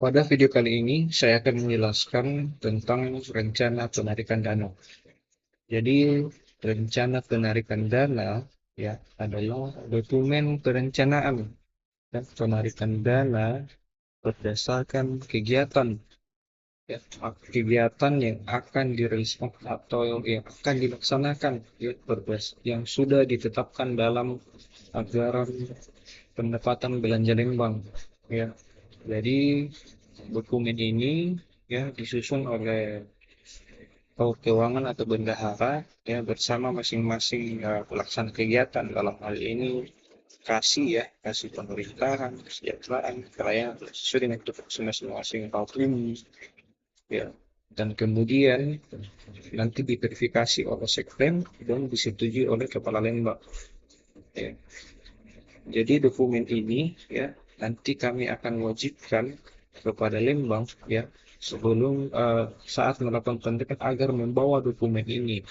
Pada video kali ini, saya akan menjelaskan tentang rencana penarikan dana. Jadi, rencana penarikan dana ya adalah dokumen perencanaan dan penarikan dana berdasarkan kegiatan ya, kegiatan yang akan direalisasikan atau yang akan dilaksanakan ya, yang sudah ditetapkan dalam anggaran pendapatan belanja Lembang ya. Jadi dokumen ini ya disusun oleh keuangan atau bendahara ya bersama masing-masing pelaksana kegiatan dalam hal ini kasih pemerintahan, kesejahteraan, kekayaan sesuai dengan tupoksi masing-masing kaum ya. Dan kemudian nanti diverifikasi oleh Sekpem dan disetujui oleh Kepala Lembang. Ya. Jadi dokumen ini ya nanti kami akan wajibkan kepada Lembang ya sebelum saat melakukan pendidikan agar membawa dokumen ini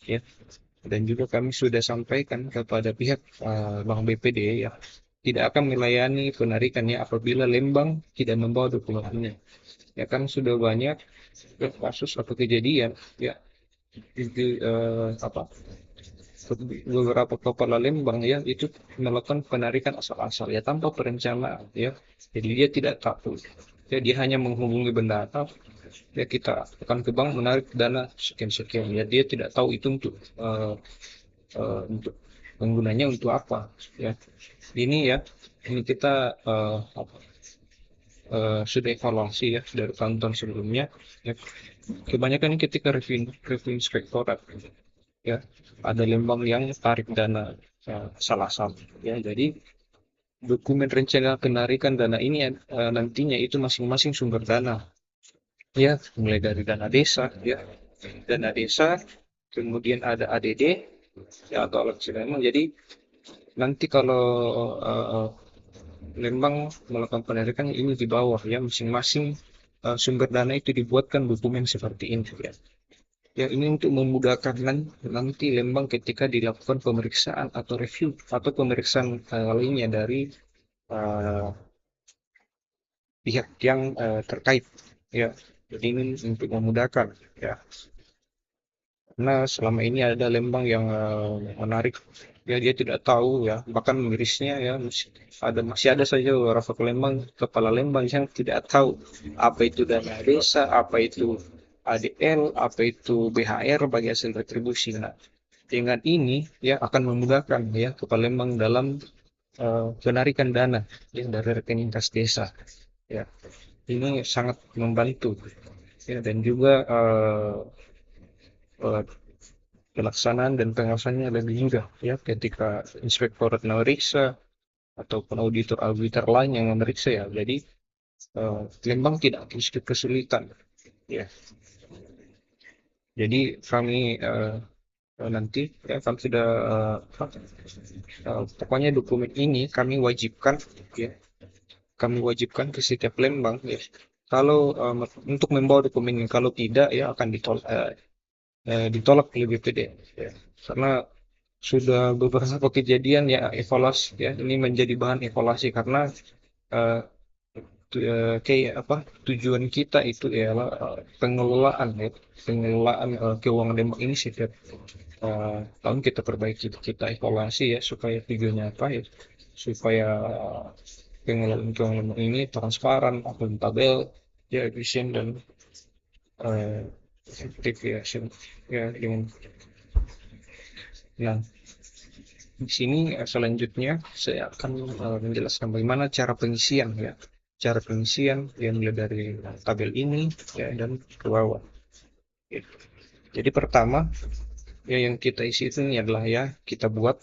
ya. Dan juga kami sudah sampaikan kepada pihak Bank BPD ya tidak akan melayani penarikannya apabila Lembang tidak membawa dokumennya. Ya kan sudah banyak kasus atau kejadian ya di apa beberapa kepala Lembang ya itu melakukan penarikan asal-asal ya tanpa perencanaan ya. Jadi dia tidak tahu. Ya, dia hanya menghubungi bendahara ya kita akan ke bank menarik dana sekian-sekian ya dia tidak tahu itu untuk penggunanya untuk apa ya. Ini ya ini kita sudah evaluasi ya dari tahun-tahun sebelumnya ya. Kebanyakan ini ketika review inspektorat ya ada Lembang yang tarik dana salah satu ya. Jadi dokumen rencana penarikan dana ini nantinya itu masing-masing sumber dana ya mulai dari dana desa kemudian ada ADD ya atau alat Lembang. Jadi nanti kalau uh, Lembang melakukan penarikan ini di bawah ya masing-masing sumber dana itu dibuatkan dokumen seperti ini ya. Ya, ini untuk memudahkan nanti Lembang ketika dilakukan pemeriksaan atau review atau pemeriksaan lainnya dari uh, pihak yang terkait. Ya, jadi ini untuk memudahkan. Ya, karena selama ini ada Lembang yang menarik. Ya, dia tidak tahu ya, bahkan mirisnya ya masih ada saja beberapa kepala Lembang yang tidak tahu apa itu dana desa, apa itu ADL, apa itu BHR bagi hasil retribusi. Nah, dengan ini ya akan memudahkan ya Kepala Lembang dalam penarikan dana ya, dari rekening kas desa. Ya, ini sangat membantu ya dan juga uh, pelaksanaan dan pengawasannya lebih mudah ya ketika inspektorat memeriksa ataupun auditor lain yang memeriksa ya. Jadi Lembang tidak sedikit kesulitan ya. Jadi kami nanti ya kami sudah pokoknya dokumen ini kami wajibkan ke setiap Lembang ya. Kalau untuk membawa dokumen ini, kalau tidak ya akan ditolak oleh BPD ya. Karena sudah beberapa kejadian ya evaluasi ya ini menjadi bahan evaluasi karena eh, kayak apa tujuan kita itu ialah pengelolaan keuangan Lembang ini setiap tahun kita perbaiki kita evaluasi ya supaya tujuannya apa ya supaya pengelolaan keuangan ini transparan akuntabel ya efisien dan eh, efektif ya ya dengan yang di sini selanjutnya saya akan menjelaskan bagaimana cara pengisian ya cara pengisian yang mulai dari tabel ini ya dan ke bawah ya. Jadi pertama ya yang kita isi itu ini adalah ya kita buat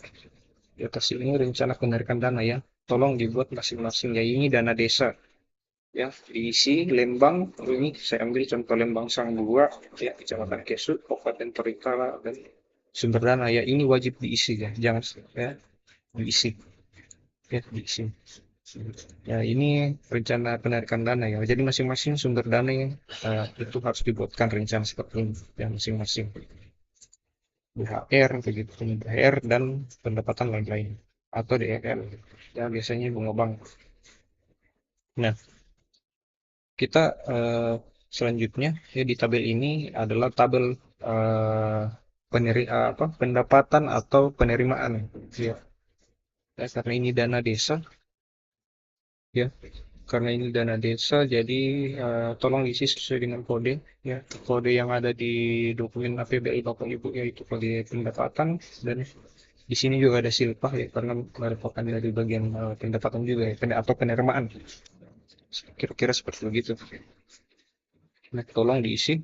di atas ini rencana penarikan dana ya tolong dibuat masing-masing ya ini dana desa ya diisi Lembang ini saya ambil contoh Lembang Sangbua ya Kecamatan Kesut Kabupaten Tolikara dan sumber dana ya ini wajib diisi ya jangan ya diisi ya diisi ya ini rencana penarikan dana ya jadi masing-masing sumber dana yang itu harus dibuatkan rencana seperti ini ya masing-masing BHR begitu BHR dan pendapatan lain-lain atau DRL ya biasanya bunga bank. Nah kita selanjutnya ya di tabel ini adalah tabel pendapatan atau penerimaan ya. Ya, karena ini dana desa ya. Karena ini dana desa, jadi tolong diisi sesuai dengan kode ya. Kode yang ada di dokumen APBL Bapak Ibu yaitu kode pendapatan, dan di sini juga ada silpa ya karena merupakan dari bagian pendapatan juga ya, atau penerimaan. Kira-kira seperti begitu. Nah, tolong diisi.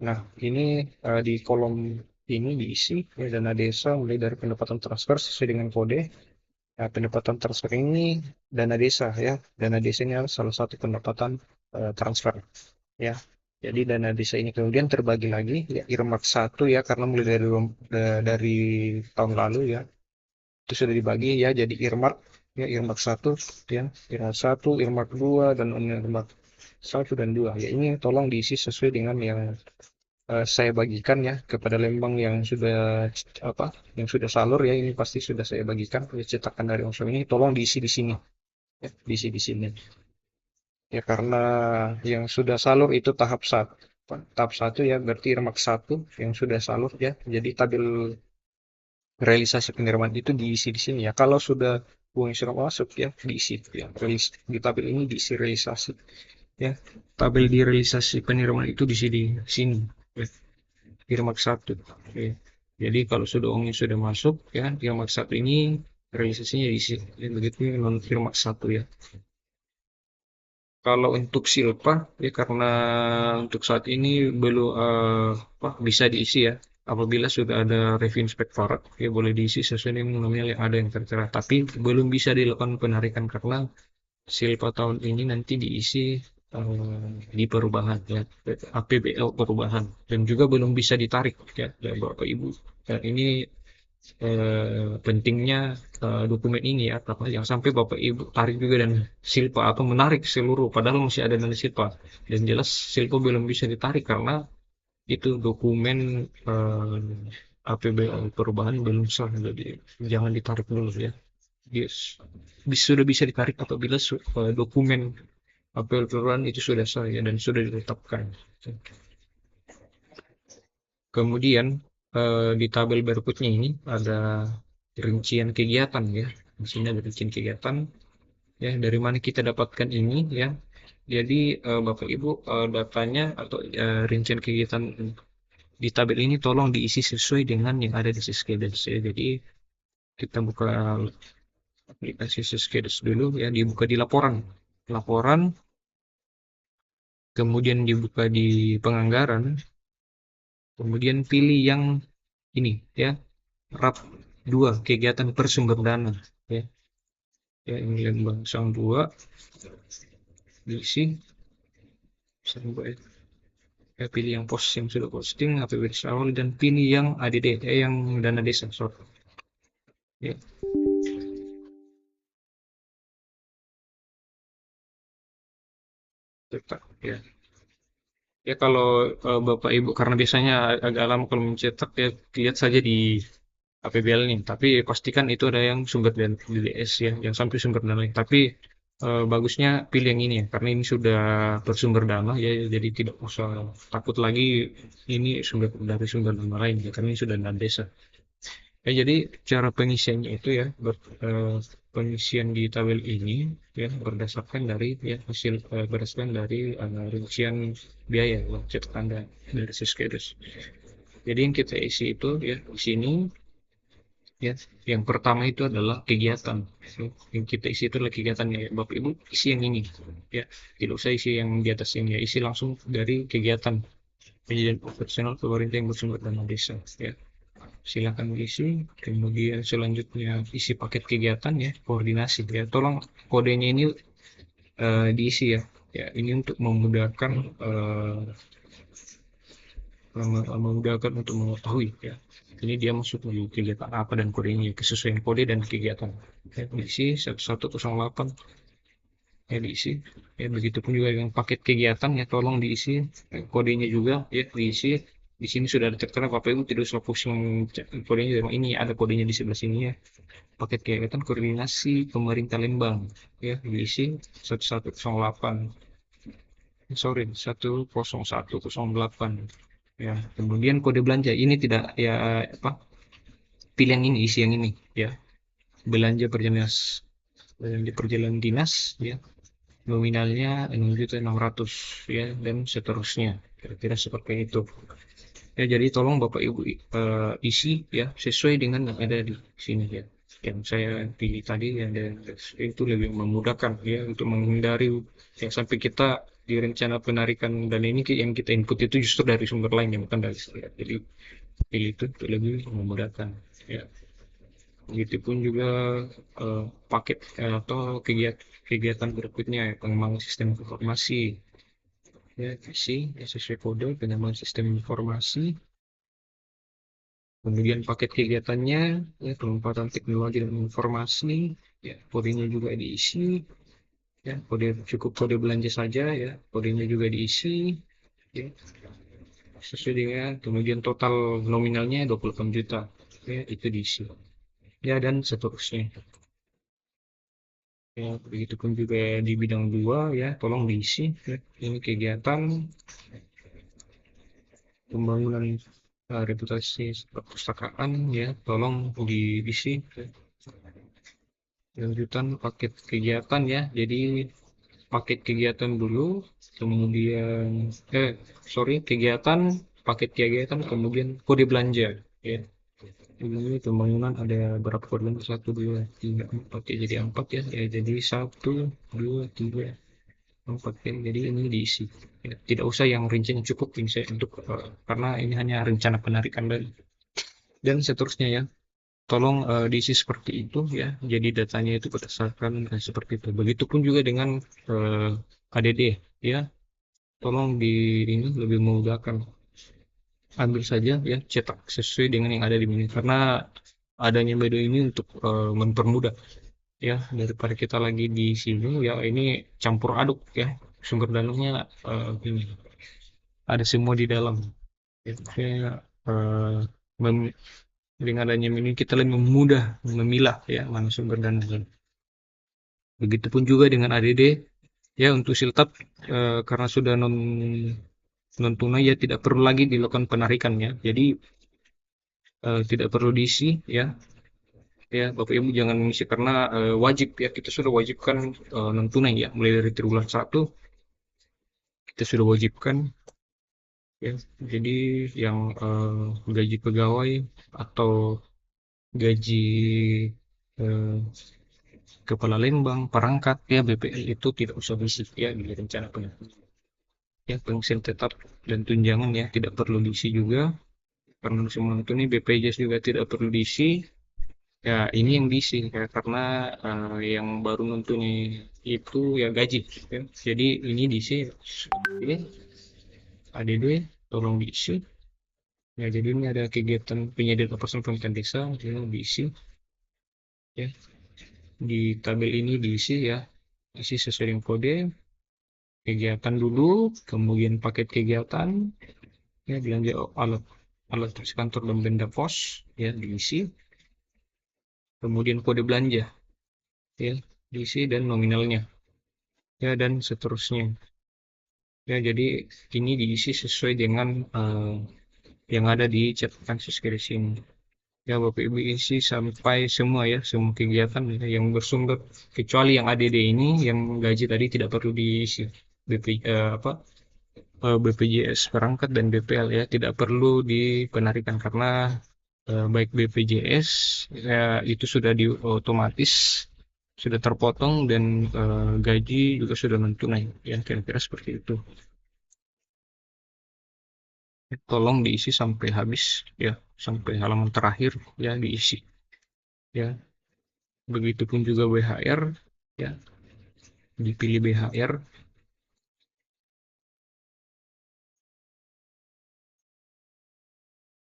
Nah, ini di kolom ini diisi ya, dana desa mulai dari pendapatan transfer sesuai dengan kode. Nah, pendapatan transfer ini dana desa ya. Dana desanya salah satu pendapatan transfer ya. Jadi dana desa ini kemudian terbagi lagi ya, earmark satu ya karena mulai dari tahun lalu ya. Itu sudah dibagi ya jadi earmark ya, earmark satu ya, earmark satu, earmark dua, dan earmark satu dan dua ya. Ini tolong diisi sesuai dengan yang saya bagikan ya kepada Lembang yang sudah apa, yang sudah salur ya. Ini pasti sudah saya bagikan ya, cetakan dari Ongsum ini tolong diisi di sini ya, diisi di sini ya, karena yang sudah salur itu tahap satu ya, berarti remak satu yang sudah salur ya. Jadi tabel realisasi penerimaan itu diisi di sini ya. Kalau sudah uang yang sudah masuk ya diisi ya, di tabel ini diisi realisasi ya. Tabel di realisasi penerimaan itu diisi di sini ya. Firmak satu. Oke. Jadi kalau sudah uangnya sudah masuk ya, firmak satu ini realisasinya diisi. Ya, begitu non firmak satu ya. Kalau untuk silpa ya karena untuk saat ini belum bisa diisi ya. Apabila sudah ada review inspektorat ya boleh diisi sesuai dengan nominal yang ada yang tertera. Tapi belum bisa dilakukan penarikan karena silpa tahun ini nanti diisi di perubahan ya, APBL perubahan, dan juga belum bisa ditarik ya Bapak Ibu. Dan ini pentingnya dokumen ini ya, yang sampai Bapak Ibu tarik juga dan silpa atau menarik seluruh padahal masih ada dana silpa, dan jelas silpa belum bisa ditarik karena itu dokumen APBL perubahan belum sah, jadi jangan ditarik dulu ya. Yes. Sudah bisa ditarik apabila dokumen apel kelurahan itu sudah sah ya, dan sudah ditetapkan. Kemudian di tabel berikutnya ini ada rincian kegiatan ya. Di sini ada rincian kegiatan ya, dari mana kita dapatkan ini ya. Jadi Bapak Ibu datanya atau rincian kegiatan di tabel ini tolong diisi sesuai dengan yang ada di Syskedes ya. Jadi kita buka aplikasi Syskedes dulu ya, dibuka di laporan. Laporan, kemudian dibuka di penganggaran, kemudian pilih yang ini ya, RAP 2 kegiatan bersumber dana ya. Ya ini Lembang Sang 2 diisi sampai ya, pilih yang post yang sudah posting APBD awal dan pilih yang ADD yang dana desa sorry. Ya. Cetak ya. Ya kalau Bapak Ibu karena biasanya agak lama kalau mencetak ya, lihat saja di APBL nih. Tapi pastikan itu ada yang sumber dan DDS ya, yang sampai sumber dana. Tapi bagusnya pilih yang ini ya, karena ini sudah bersumber dana ya, jadi tidak usah takut lagi ini sumber dari sumber dana lain ya, karena ini sudah dana desa. Ya, jadi cara pengisiannya itu ya, pengisian di tabel ini ya berdasarkan dari ya hasil berdasarkan dari rincian biaya ya, cetakan dari Siskedus. Jadi yang kita isi itu ya di sini ya, yang pertama itu adalah kegiatan ya. Yang kita isi itu adalah kegiatannya ya. Bapak Ibu isi yang ini ya, tidak usah isi yang di atas ini ya, isi langsung dari kegiatan pendidikan operasional pemerintah yang bersumber dana desa ya. Silakan isi. Kemudian selanjutnya isi paket kegiatan ya, koordinasi ya, tolong kodenya ini diisi ya. Ya ini untuk memudahkan memudahkan untuk mengetahui ya, ini dia masuk di kegiatan apa dan kodenya, kesesuaian kode dan kegiatan ya, diisi 1108 ya, diisi ya. Begitupun juga yang paket kegiatan ya, tolong diisi kodenya juga ya, diisi. Di sini sudah ada tertera, Bapak Ibu tidak usah pusing kodenya, ini ada kodenya di sebelah sini ya. Paket kegiatan koordinasi pemerintah Lembang ya, diisi 1108 sorry, 10108 ya. Kemudian kode belanja ini tidak ya apa, pilih yang ini, isi yang ini ya. Belanja perjalanan dinas ya, nominalnya 6.600.000 ya, dan seterusnya, kira-kira seperti itu ya. Jadi tolong Bapak Ibu isi ya sesuai dengan yang ada di sini ya, yang saya pilih tadi ya, dan itu lebih memudahkan ya untuk menghindari yang sampai kita di rencana penarikan dan ini yang kita input itu justru dari sumber lain yang bukan dari saya. Jadi pilih itu untuk lebih memudahkan ya. Begitupun juga paket atau kegiatan berikutnya ya, pengembangan sistem informasi ya, isi ya, sesuai kode pengembangan sistem informasi. Kemudian paket kegiatannya ya, penempatan teknologi dan informasi ya, kodenya juga diisi ya, cukup kode belanja saja ya, kodenya juga diisi ya, sesuai dengan, kemudian total nominalnya 28 juta ya, itu diisi ya, dan seterusnya ya. Begitupun juga di bidang 2 ya, tolong diisi ya. Ini kegiatan pembangunan reputasi perpustakaan ya, tolong diisi ya. Lanjutan paket kegiatan ya, jadi paket kegiatan dulu, kemudian kegiatan, paket kegiatan, kemudian kode belanja ya. Ini pembangunan ada berapa kode? 1, 2, 3, 4 ya, jadi 4 ya, ya jadi 1, 2, 3, 4 ya, jadi ini diisi ya. Tidak usah yang rincian, cukup ini saya untuk karena ini hanya rencana penarikan dan seterusnya ya. Tolong diisi seperti itu ya. Jadi datanya itu berdasarkan seperti itu. Begitupun juga dengan ADD ya. Tolong di ini lebih memudahkan. Ambil saja ya, cetak sesuai dengan yang ada di sini. Karena adanya media ini untuk mempermudah ya, daripada kita lagi di sini ya, ini campur aduk ya. Sumber dananya ini ada semua di dalam. Ya, eh, dengan adanya ini kita lebih mudah memilah ya mana sumber dana. Begitupun juga dengan ADD ya, untuk siltap karena sudah non tunai ya, tidak perlu lagi dilakukan penarikannya. Jadi tidak perlu diisi ya. Ya, Bapak Ibu jangan mengisi karena wajib ya, kita sudah wajibkan non tunai ya, mulai dari triwulan 1 kita sudah wajibkan ya. Jadi yang gaji pegawai atau gaji eh, kepala lembang, perangkat ya, BPL itu tidak usah diisi ya di rencana penghasilan. Ya, penghasilan tetap dan tunjangan ya tidak perlu diisi juga, karena semua itu nih BPJS juga tidak perlu diisi ya. Ini yang diisi ya, karena yang baru nentunya itu ya gaji ya. Jadi ini diisi ya, ADD tolong diisi ya. Jadi ini ada kegiatan penyediaan operasional pemerintahan desa, ini diisi ya. Di tabel ini diisi ya, isi sesuai dengan kode kegiatan dulu, kemudian paket kegiatan ya, belanja alat alat tulis kantor dan benda pos ya diisi, kemudian kode belanja ya diisi dan nominalnya ya, dan seterusnya ya. Jadi ini diisi sesuai dengan yang ada di catatan siswa sini ya. Bapak Ibu isi sampai semua ya, semua kegiatan ya, yang bersumber, kecuali yang ADD ini yang gaji tadi tidak perlu diisi. BPJS perangkat dan BPL ya tidak perlu dipenarikan, karena baik BPJS ya itu sudah otomatis sudah terpotong, dan gaji juga sudah non tunai ya, kira-kira seperti itu. Tolong diisi sampai habis ya, sampai halaman terakhir ya diisi ya. Begitupun juga BHR ya, dipilih BHR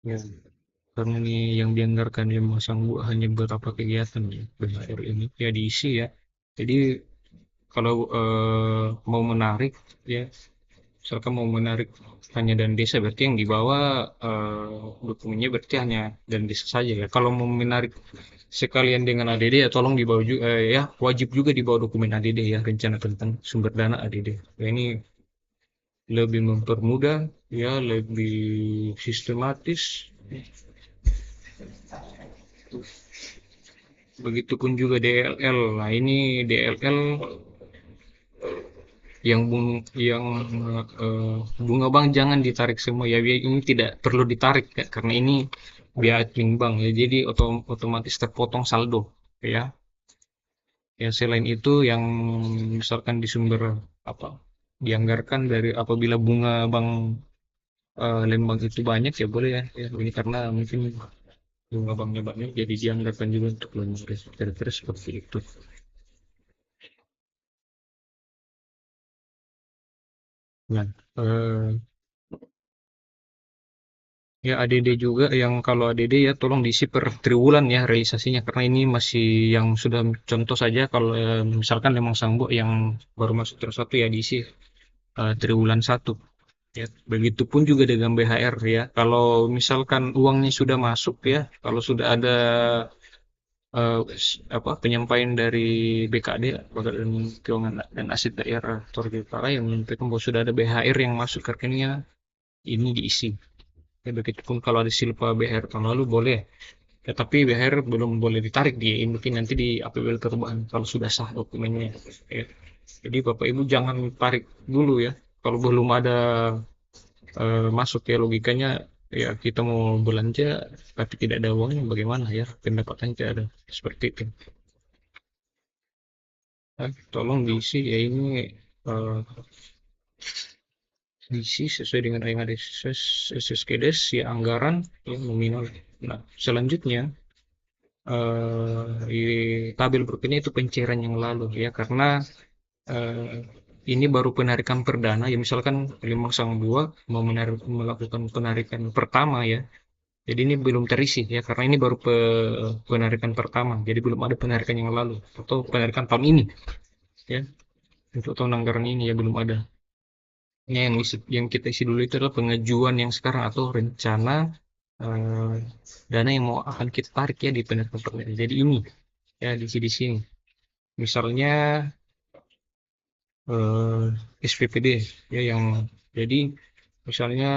ya, karena ini yang dianggarkan yang masang buah hanya beberapa kegiatan ya, BHR ini ya diisi ya. Jadi kalau mau menarik ya, misalkan mau menarik hanya dan desa, berarti yang dibawa dokumennya berarti hanya dan desa saja ya. Kalau mau menarik sekalian dengan ADD ya, tolong dibawa juga ya, wajib juga dibawa dokumen ADD ya, rencana tentang sumber dana ADD ya. Ini lebih mempermudah, ya, lebih sistematis. Begitupun juga DLL. Nah, ini DLL yang bunga bank jangan ditarik semua ya. Ini tidak perlu ditarik ya, karena ini biaya admin bank ya. Jadi otomatis terpotong saldo ya. Ya, selain itu yang misalkan di sumber apa dianggarkan dari apabila bunga bank Lembang itu banyak ya boleh ya. Ya ini karena mungkin bunga banknya banyak jadi dianggarkan juga untuk Lembang. Kira-kira seperti itu. Nah, eh, ya ADD juga yang kalau ADD ya tolong diisi per triwulan ya realisasinya karena ini masih yang sudah contoh saja kalau misalkan Lembang Sambo yang baru masuk terus satu ya diisi triwulan satu. Ya, begitupun juga dengan BHR ya. Kalau misalkan uangnya sudah masuk ya, kalau sudah ada apa penyampaian dari BKD, Badan Keuangan dan Aset Daerah Toraja yang menyampaikan bahwa sudah ada BHR yang masuk ke rekeningnya, ini diisi. Ya, begitupun kalau ada silpa BHR tahun lalu boleh. Ya, tapi BHR belum boleh ditarik di mungkin nanti di APBL perubahan kalau sudah sah dokumennya. Ya. Jadi Bapak Ibu jangan tarik dulu ya. Kalau belum ada masuk ya logikanya ya kita mau belanja tapi tidak ada uangnya bagaimana ya pendapatan tidak ada seperti itu. Tolong diisi ya ini eh, diisi sesuai dengan yang ada SSKDS ya anggaran ya nominal. Nah selanjutnya di tabel berikutnya itu pencairan yang lalu ya karena eh, ini baru penarikan perdana ya misalkan Limang Sang Dua mau melakukan penarikan pertama ya. Jadi ini belum terisi ya karena ini baru penarikan pertama. Jadi belum ada penarikan yang lalu atau penarikan tahun ini ya. Untuk tahun anggaran ini ya belum ada. Ini yang kita isi dulu itu adalah pengajuan yang sekarang atau rencana eh, dana yang mau akan kita tarik ya di penarikan perdana. Jadi ini ya di sini. Misalnya eh, SPPD ya yang jadi misalnya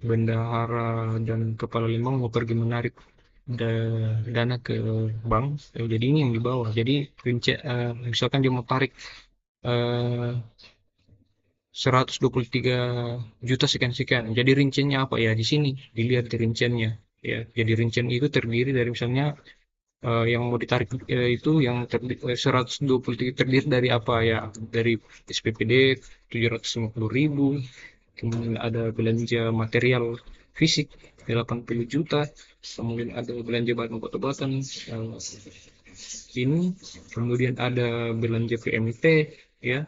bendahara dan kepala limang mau pergi menarik dana ke bank, jadi ini yang di bawah. Jadi misalkan dia mau tarik eh, 123 juta sekian-sekian. Jadi rinciannya apa ya? Di sini dilihat di rinciannya. Ya, jadi rincian itu terdiri dari misalnya yang mau ditarik itu yang 123 terdiri dari apa ya? Dari SPPD 750.000, kemudian ada belanja material fisik 80 juta, kemudian ada belanja bahan obat-obatan ini, kemudian ada belanja PMT ya.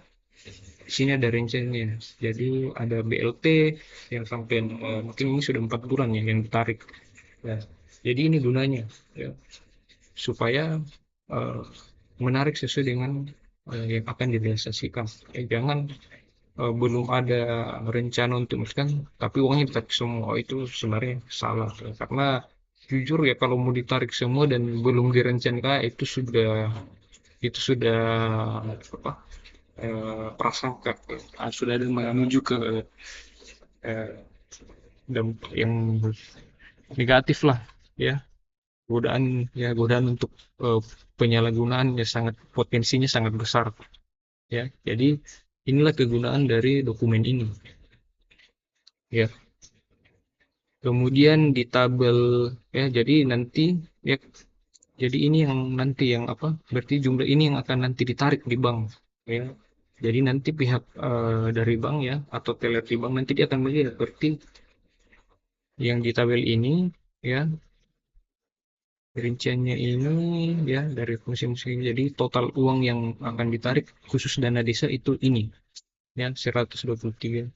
Di sini ada rencana. Jadi ada BLT yang sampai mungkin ini sudah 4 bulan ya yang ditarik. Ya. Jadi ini gunanya ya, supaya eh, menarik sesuai dengan yang akan direalisasikan. Jangan belum ada rencana untuk misalkan tapi uangnya ditarik semua. Oh, itu sebenarnya salah ya. Karena jujur ya kalau mau ditarik semua dan belum direncanakan itu sudah apa prasangka sudah ada menuju ke eh, dampak yang negatif lah ya godaan untuk eh, penyalahgunaan ya sangat potensinya sangat besar ya jadi inilah kegunaan dari dokumen ini ya kemudian di tabel ya jadi nanti ya jadi ini yang nanti yang apa berarti jumlah ini yang akan nanti ditarik di bank ya jadi nanti pihak dari bank ya atau teller di bank nanti dia akan melihat berarti yang di tabel ini ya rinciannya ini ya dari fungsi-fungsi jadi total uang yang akan ditarik khusus dana desa itu ini ya 123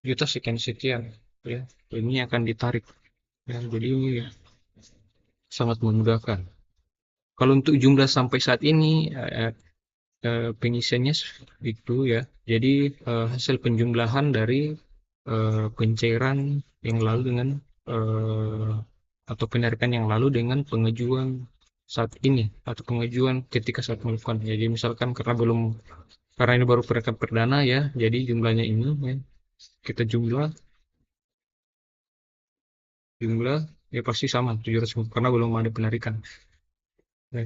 juta sekian sekian ya ini akan ditarik ya jadi ini ya, sangat memudahkan kalau untuk jumlah sampai saat ini pengisiannya itu ya jadi hasil penjumlahan dari pencairan yang lalu dengan eh, atau penarikan yang lalu dengan pengajuan saat ini atau pengajuan ketika saat melakukan. Jadi misalkan karena ini baru penarikan perdana ya, jadi jumlahnya ini ya, kita jumlah ya pasti sama 700 karena belum ada penarikan. Ya,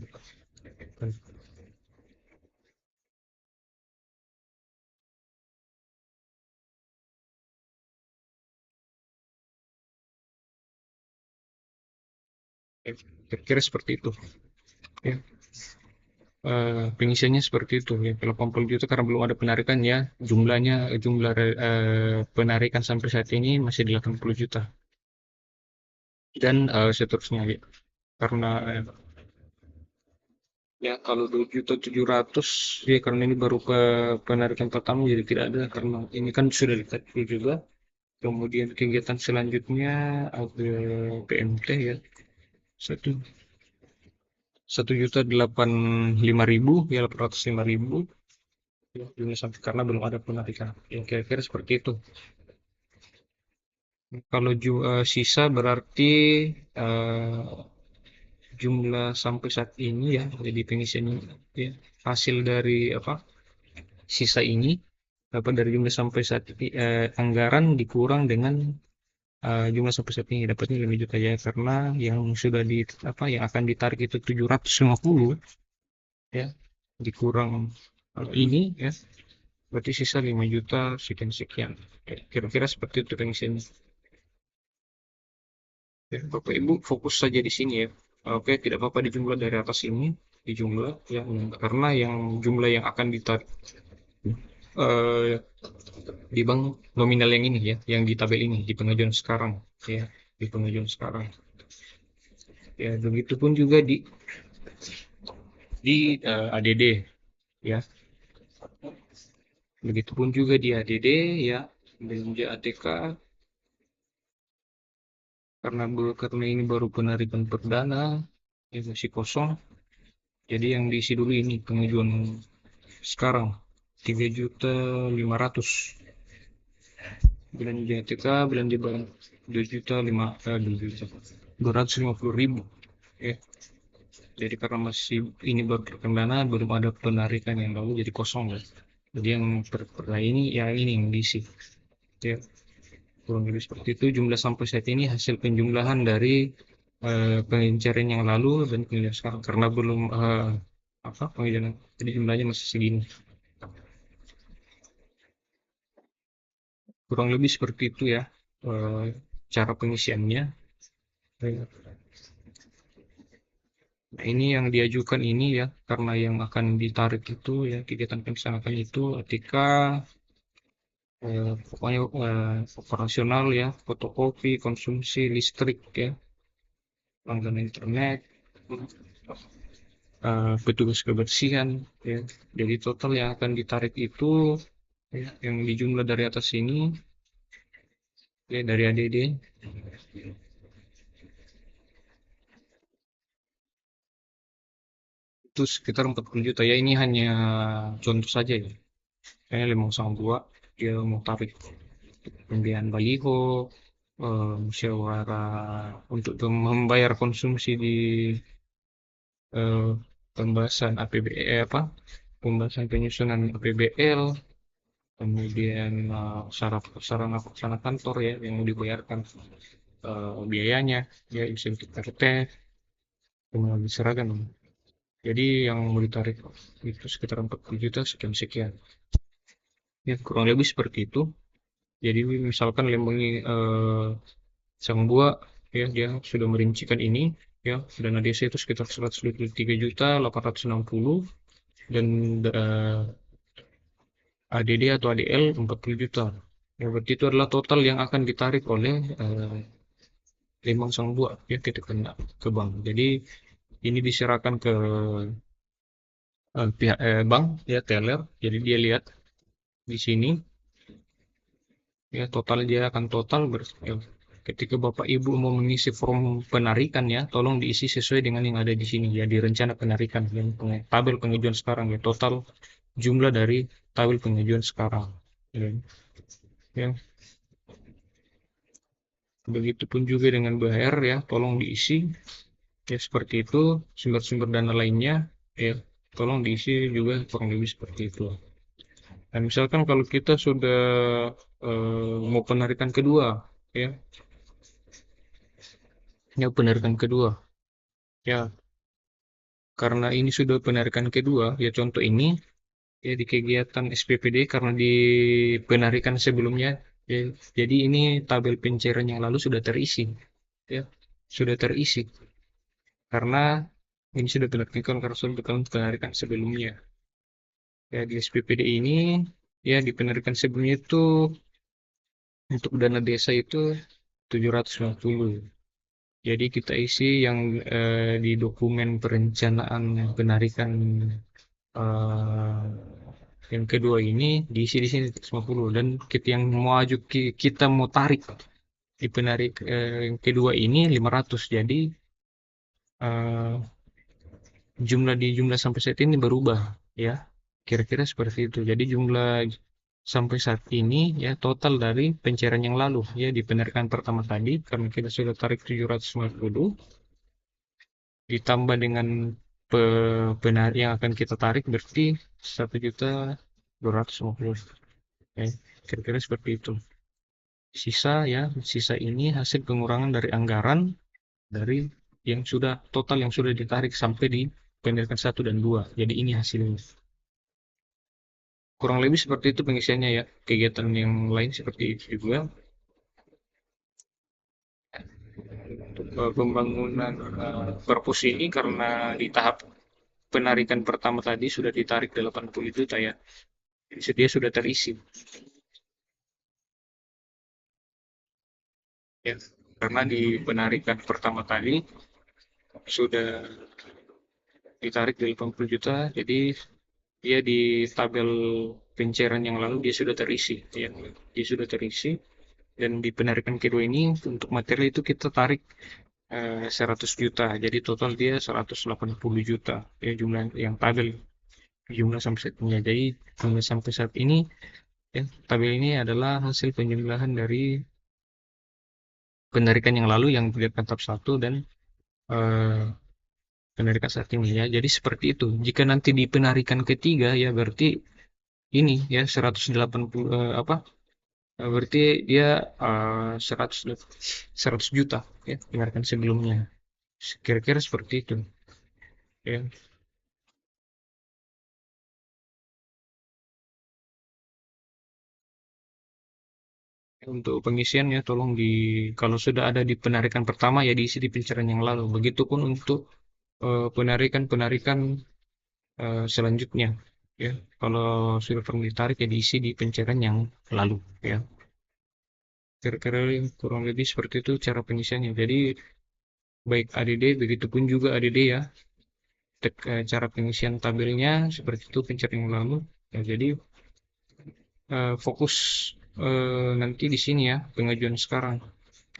kira-kira seperti itu. Ya. Pengisiannya seperti itu ya. 80 juta karena belum ada penarikan ya. Jumlah penarikan sampai saat ini masih 80 juta dan seterusnya ya. Karena ya kalau 2.700.000 ya karena ini baru penarikan pertama jadi tidak ada karena ini kan sudah ditarik juga. Kemudian kegiatan selanjutnya ada PMT ya. Satu 1.085.000 ya 805.000 ya, jumlah sampai karena belum ada penarikan. Ya kira-kira seperti itu. Kalau sisa berarti eh, jumlah sampai saat ini ya, jadi pengisian ini ya, hasil dari apa sisa ini dapat dari jumlah sampai saat ini anggaran dikurang dengan jumlah sampai saat ini dapatnya 5 juta ya karena yang sudah di apa yang akan ditarik itu 750 ya dikurang ini ya berarti sisa 5 juta sekian sekian. Kira-kira seperti itu pengisiannya. Ya, Bapak Ibu fokus saja di sini ya. Oke, tidak apa-apa dijumlah dari atas ini, dijumlah ya, karena yang jumlah yang akan ditarik eh, di bank nominal yang ini ya, yang di tabel ini di pengajuan sekarang ya, di pengajuan sekarang. Ya, begitupun juga di ADD ya. Begitupun juga di ADD ya, belanja ATK karena ini baru penarikan perdana, ya masih kosong. Jadi yang diisi dulu ini pengajuan sekarang 3.500.000 belanja TK belanja barang 2.250.000 ya. Jadi karena masih ini baru terkendala belum ada penarikan yang lalu jadi kosong ya. Jadi yang per ini ya ini yang diisi ya kurang lebih seperti itu jumlah sampai saat ini hasil penjumlahan dari pencarian yang lalu dan penilaian sekarang karena belum apa pengejaran jadi jumlahnya masih segini kurang lebih seperti itu ya eh, cara pengisiannya. Nah, ini yang diajukan ini ya, karena yang akan ditarik itu ya, kegiatan penistaan itu ketika pokoknya operasional ya, fotokopi, konsumsi listrik ya, langganan internet, petugas kebersihan ya. Jadi total yang akan ditarik itu ya, yang dijumlah dari atas ini ya dari ADD itu sekitar 40 juta ya. Ini hanya contoh saja ya. Kayaknya Lemong Sang Dua dia mau tarik pembelian baliho, musyawarah untuk membayar konsumsi di eh, pembahasan APBE apa, pembahasan penyusunan APBL, kemudian sarana pelaksana kantor ya yang dibayarkan biayanya, ya insentif RT, kemudian seragam. Jadi yang mau ditarik itu sekitar 40 juta sekian sekian. Ya kurang lebih seperti itu. Jadi misalkan Lembang sang buah ya dia sudah merincikan ini ya dana desa itu sekitar 123.860 dan ADD atau ADL 40 juta. Ya berarti itu adalah total yang akan ditarik oleh Limang Sang Buah ya kita kena ke bank. Jadi ini diserahkan ke pihak bank ya teller. Jadi dia lihat di sini ya total dia akan total ya, ketika Bapak Ibu mau mengisi form penarikan ya, tolong diisi sesuai dengan yang ada di sini ya di rencana penarikan yang tabel pengajuan sekarang ya total jumlah dari tabel pengajuan sekarang. Ya, ya. Begitupun juga dengan BHR ya, tolong diisi Ya, seperti itu. Sumber-sumber dana lainnya, ya, tolong diisi juga kurang lebih seperti itu. Nah, misalkan kalau kita sudah mau penarikan kedua, ya, penarikan kedua, ya, karena ini sudah penarikan kedua, ya contoh ini, ya di kegiatan SPPD karena di penarikan sebelumnya, ya, jadi ini tabel pencairan yang lalu sudah terisi, ya, sudah terisi karena ini sudah dilakukan karena sudah penarikan sebelumnya. Ya di SPPD ini, ya di penarikan sebelumnya itu untuk dana desa itu 750. Jadi kita isi yang di dokumen perencanaan penarikan eh, yang kedua ini diisi di sini 150, dan kita yang mau kita mau tarik di penarik yang kedua ini 500. Jadi eh, jumlah sampai saat ini berubah, ya. Kira-kira seperti itu. Jadi jumlah sampai saat ini, ya, total dari pencairan yang lalu, ya, di penarikan pertama tadi karena kita sudah tarik 750 ditambah dengan yang akan kita tarik berarti 1.250.000. Oke, kira-kira seperti itu. Sisa ini hasil pengurangan dari anggaran dari yang sudah total yang sudah ditarik sampai di penarikan 1 dan 2. Jadi ini hasilnya. Kurang lebih seperti itu pengisiannya, ya. Kegiatan yang lain seperti itu juga. Untuk pembangunan perpus ini karena di tahap penarikan pertama tadi sudah ditarik 80 juta, ya. Jadi dia sudah terisi, ya. Karena di penarikan pertama tadi sudah ditarik 80 juta, jadi dia di tabel pencairan yang lalu dia sudah terisi, ya. Dia sudah terisi, dan di penarikan kedua ini untuk materi itu kita tarik 100 juta. Jadi total dia 180 juta, ya, jumlah yang tabel jumlah sampai saat ini. Jadi jumlah sampai saat ini, ya, tabel ini adalah hasil penjumlahan dari penarikan yang lalu yang dilihat tahap 1 dan eh, penarikan saat ini, ya. Jadi seperti itu. Jika nanti di penarikan ketiga, ya, berarti ini, ya, 180 apa? Berarti dia 100 100 juta, ya, penarikan sebelumnya. Kira-kira seperti itu, ya. Untuk pengisiannya tolong kalau sudah ada di penarikan pertama, ya, diisi di pencairan yang lalu. Begitupun untuk penarikan-penarikan selanjutnya, ya. Kalau sudah pernah ditarik, ya, diisi di pencairan yang lalu, ya. Kira-kira kurang lebih seperti itu cara pengisiannya. Jadi baik ADD begitupun juga ADD, ya. Cara pengisian tabelnya seperti itu pencairan yang lalu. Ya, jadi fokus nanti di sini, ya, pengajuan sekarang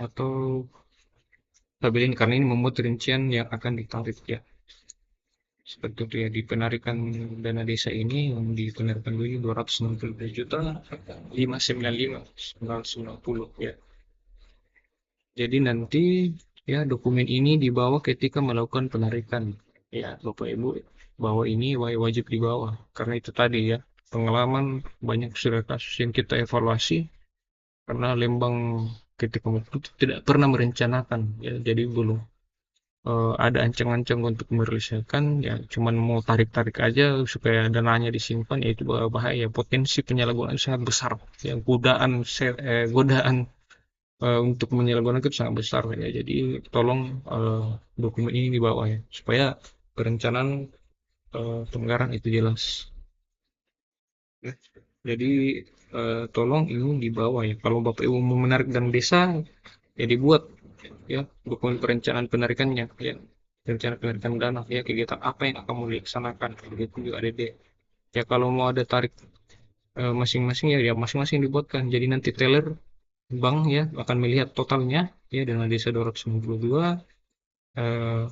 atau tabel ini karena ini memuat rincian yang akan ditarik, ya. Seperti itu, ya, di penarikan dana desa ini yang di penarikan dulu 262 juta 595 ya. Jadi nanti, ya, dokumen ini dibawa ketika melakukan penarikan, ya, Bapak Ibu, bahwa ini wajib dibawa karena itu tadi, ya, pengalaman banyak sudah kasus yang kita evaluasi karena Lembang ketika itu tidak pernah merencanakan, ya, jadi belum ada ancang-ancang untuk merealisasikan, ya, cuman mau tarik-tarik aja supaya dananya disimpan, ya, itu bahaya. Potensi penyalahgunaan sangat besar, ya, godaan untuk menyalahgunakan itu sangat besar, ya. Jadi tolong dokumen ini dibawa, ya, supaya perencanaan penganggaran itu jelas, ya. Jadi tolong ini dibawa, ya. Kalau Bapak Ibu mau menarik dana desa, ya, dibuat, ya, dokumen perencanaan penarikannya, ya, rencana penarikan dana, ya, kegiatan apa yang akan mau dilaksanakan, begitu juga ADD, ya. Kalau mau ada tarik masing-masing, ya masing-masing dibuatkan, jadi nanti teller bank, ya, akan melihat totalnya, ya, dana desa 292 eh,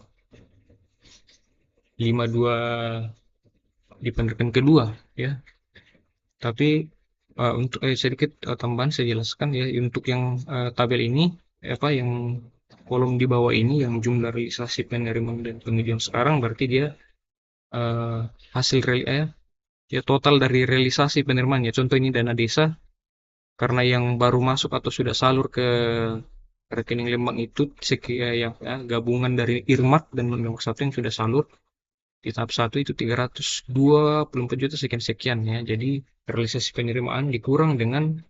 52 di penarikan kedua, ya. Tapi untuk sedikit tambahan saya jelaskan, ya, untuk yang tabel ini, apa yang kolom di bawah ini yang jumlah realisasi penerimaan dan pengajuan sekarang, berarti dia eh, hasil ya total dari realisasi penerimaan ya. Contoh ini dana desa, karena yang baru masuk atau sudah salur ke rekening Lembang itu sekian yang gabungan dari Irmat dan Lembang satu yang sudah salur di tahap satu itu 324 juta sekian sekian ya. Jadi realisasi penerimaan dikurang dengan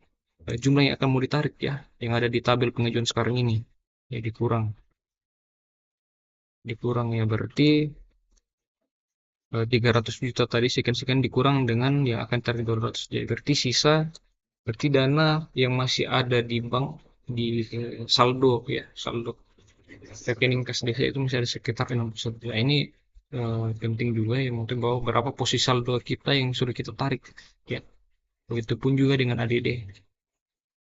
jumlah yang akan mau ditarik ya, yang ada di tabel pengajuan sekarang ini ya, dikurang ya, berarti 300 juta tadi sekian-sekian dikurang dengan yang akan tarik 200, jadi berarti sisa, berarti dana yang masih ada di bank, di saldo ya, saldo rekening kas desa itu masih ada sekitar 61 juta. Ini penting juga ya, mungkin bahwa berapa posisi saldo kita yang sudah kita tarik ya. Begitupun juga dengan ADD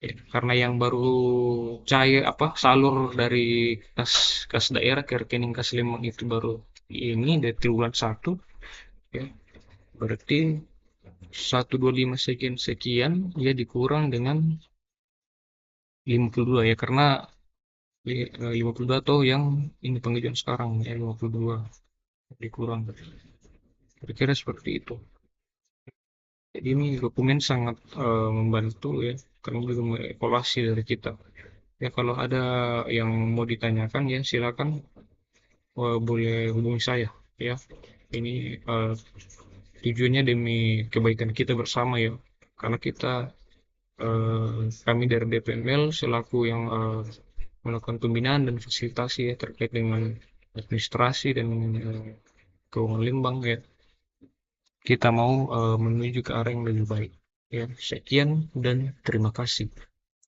ya, karena yang baru cair apa salur dari kas kas daerah ke rekening kas Lembang itu baru ini dari triwulan 1 ya, berarti 125 sekian sekian ya dikurang dengan 52 ya, karena 52 atau yang ini pengajuan sekarang ya, 52 dikurang, kira-kira seperti itu. Jadi ini dokumen sangat membantu ya, karena juga evaluasi dari kita ya. Kalau ada yang mau ditanyakan ya silakan, boleh hubungi saya ya. Ini tujuannya demi kebaikan kita bersama ya, karena kami dari DPML selaku yang melakukan pembinaan dan fasilitasi ya terkait dengan administrasi dan keuangan Lembang ya. Kita mau menuju ke arah yang lebih baik. Ya, sekian dan terima kasih.